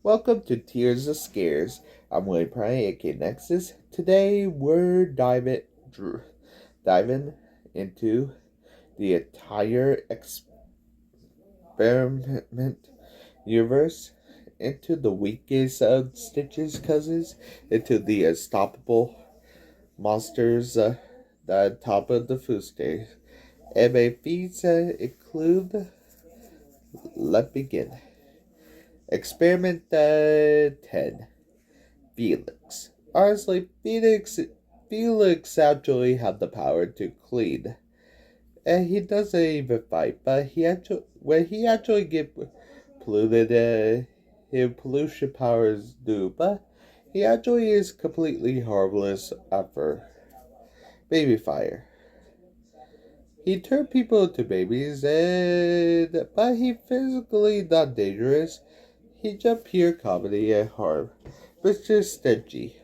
Welcome to Tears of Scares. I'm William Prouty, aka Nexus. Today we're diving into the entire experiment universe, into the weakest of Stitch's cousins, into the unstoppable monsters that top of the food chain. And my feeds include. Let's begin. Experiment 10. Felix. Honestly, Felix actually had the power to clean. And he doesn't even fight, but when he actually get polluted, his pollution powers do, but he actually is completely harmless after baby fire. He turned people into babies, but he physically not dangerous. He just pure comedy and harm. Mr. Stingy.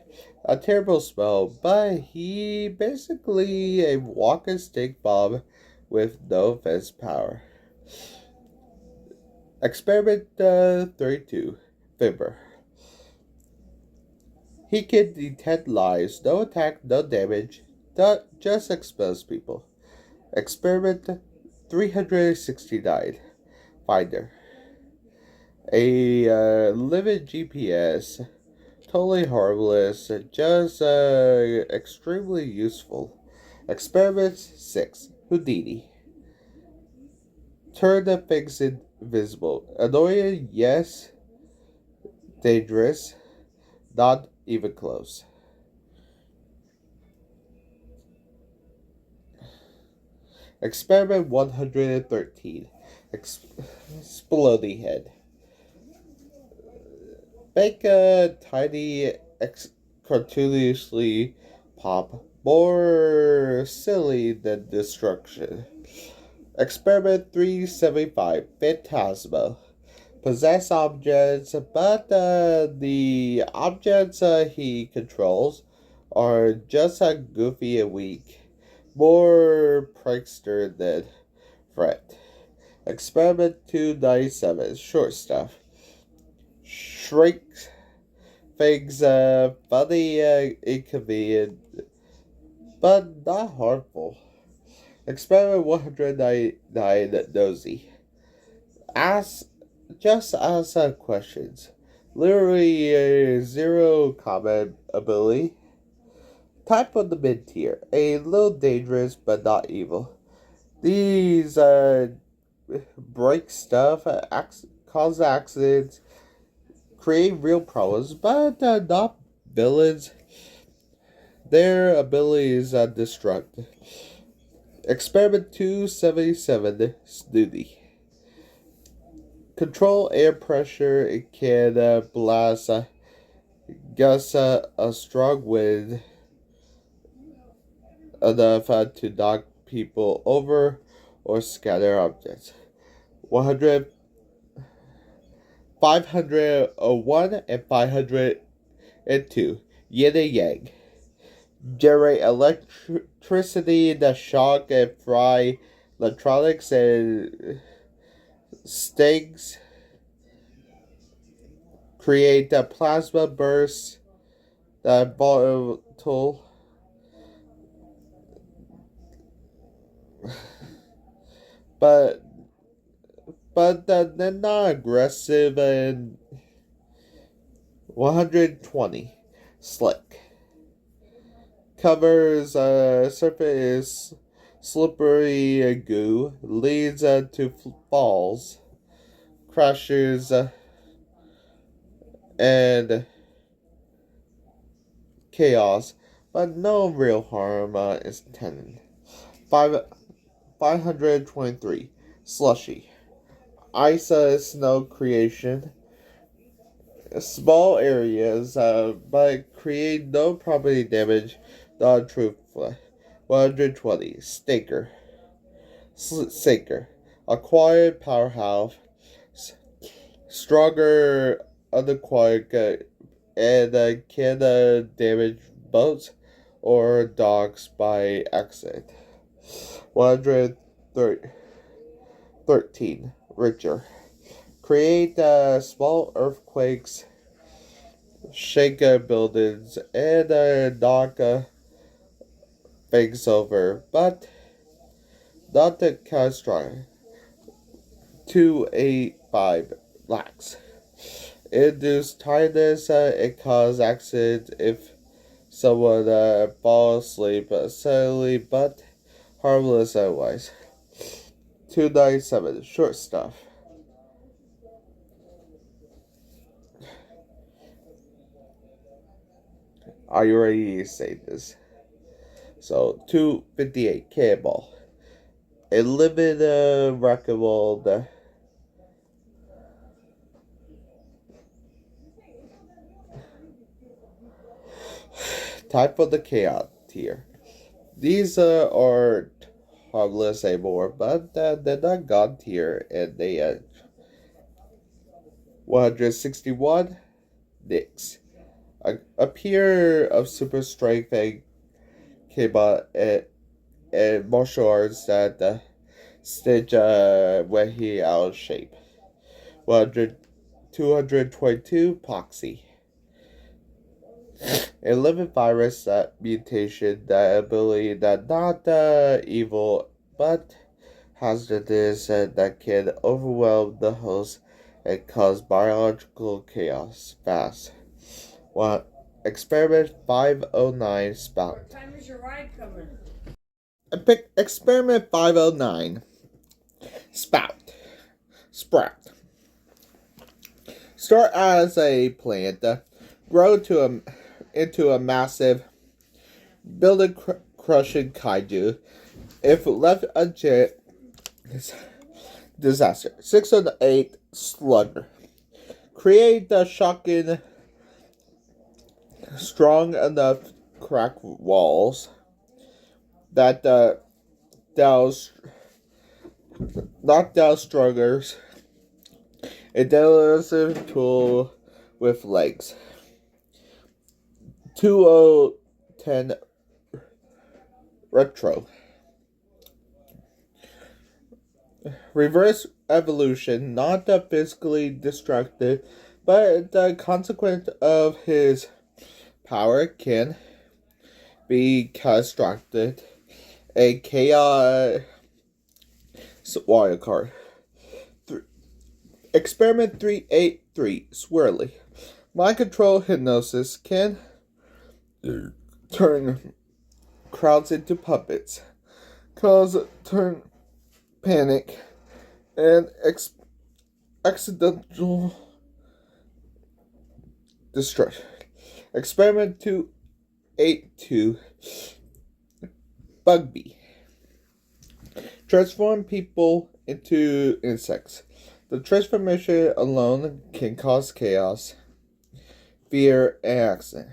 A terrible spell, but he basically a walking stick bomb with no offense power. Experiment 32. Fibber. He can detect lies, no attack, no damage, just expose people. Experiment 369. Finder. A living GPS. Totally harmless, just extremely useful. Experiment 6. Houdini. Turn the things invisible. Annoying, yes. Dangerous, not even close. Experiment 113. Exploding head. Make a tiny, cartoonishly pop, more silly than destruction. Experiment 375. Phantasma. Possess objects, but the objects he controls are just goofy and weak. More prankster than threat. Experiment 297. Short stuff. Shrink things funny, inconvenient, but not harmful. Experiment 199. Nosy. Just ask questions. Literally zero comment ability. Type on the mid tier. A little dangerous, but not evil. These break stuff, cause accidents, create real problems, but not villains. Their abilities destruct. Experiment 277. Snooty. Control air pressure. It can blast gusts a strong wind enough to knock people over or scatter objects. 501 and 502. Yin and Yang. Generate electricity that shock and fry electronics and stings. Create a plasma burst that volatile. But they're not aggressive. And 120. Slick. Covers surface slippery goo, leads to falls, crashes, and chaos, but no real harm is intended. 523. Slushy. Ice snow creation. Small areas, but create no property damage, not truthful. 120. Staker. Sinker. Acquired powerhouse. Stronger unacquired and can damage boats or docks by accident. 113. Richer. Create small earthquakes shake buildings, and knock things over, but not the catastrophic. 285 lacks. Induce tiredness and cause accidents if someone falls asleep suddenly, but harmless otherwise. 297 short stuff. Are you ready to say this? So 258 cannonball. A limited record type of the chaos tier. These aren't harmless anymore, but they're not god tier, and they 161 Nexus. A peer of super strength and cable and martial arts that Stitch when he out of shape. 222 Poxy. A living virus that mutation that ability that not evil but hazardous and that can overwhelm the host and cause biological chaos fast. What? Experiment 509 spout. What time is your ride coming? Experiment 509 spout. Sprout. Start as a plant, grow into a massive, building crushing kaiju. If left unchecked, disaster. 608 slugger. Create the shocking, strong enough crack walls that knock down strugglers. A delicate tool with legs. 2010 retro. Reverse evolution, not the physically destructive, but the consequence of his power can be constructed. A chaos wildcard. Experiment 383 swirly. Mind control hypnosis can turn crowds into puppets, cause turn panic, and accidental destruction. Experiment 282 Bugby. Transform people into insects. The transformation alone can cause chaos, fear, and accident.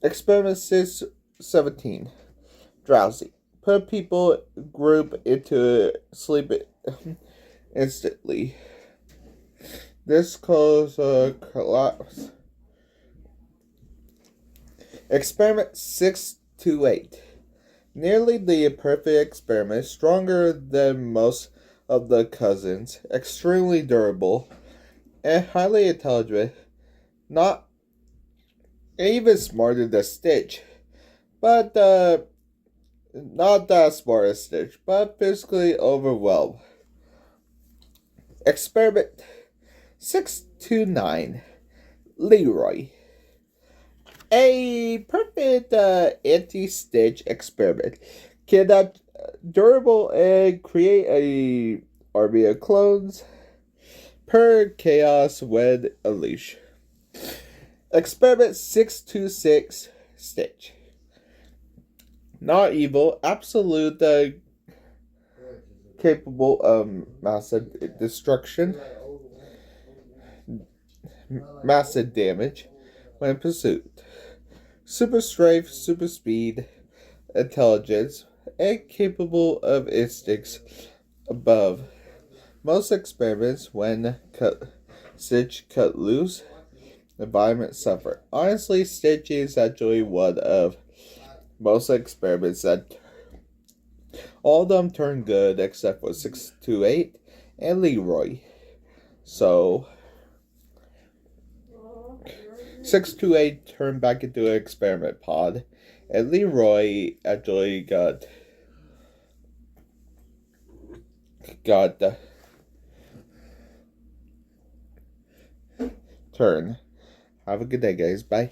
Experiment 617 Drowsy. Put people group into sleep instantly. This causes collapse. Experiment 628. Nearly the perfect experiment, stronger than most of the cousins, extremely durable, and highly intelligent. Not even smarter than Stitch, but not that smart as Stitch, but physically overwhelmed. Experiment 629 Leroy. A perfect anti-Stitch experiment. Can durable and create a army of clones per chaos when unleashed. Experiment 626 Stitch. Not evil, absolute capable of massive destruction, massive damage when pursued. Super strength, super speed, intelligence, and capable of instincts above most experiments. When Stitch cut loose, the environment suffer. Honestly, Stitch is actually one of most experiments that all of them turn good except for 628 and Leroy. So 628 turned back into an experiment pod, and Leroy actually got turn. Have a good day, guys. Bye.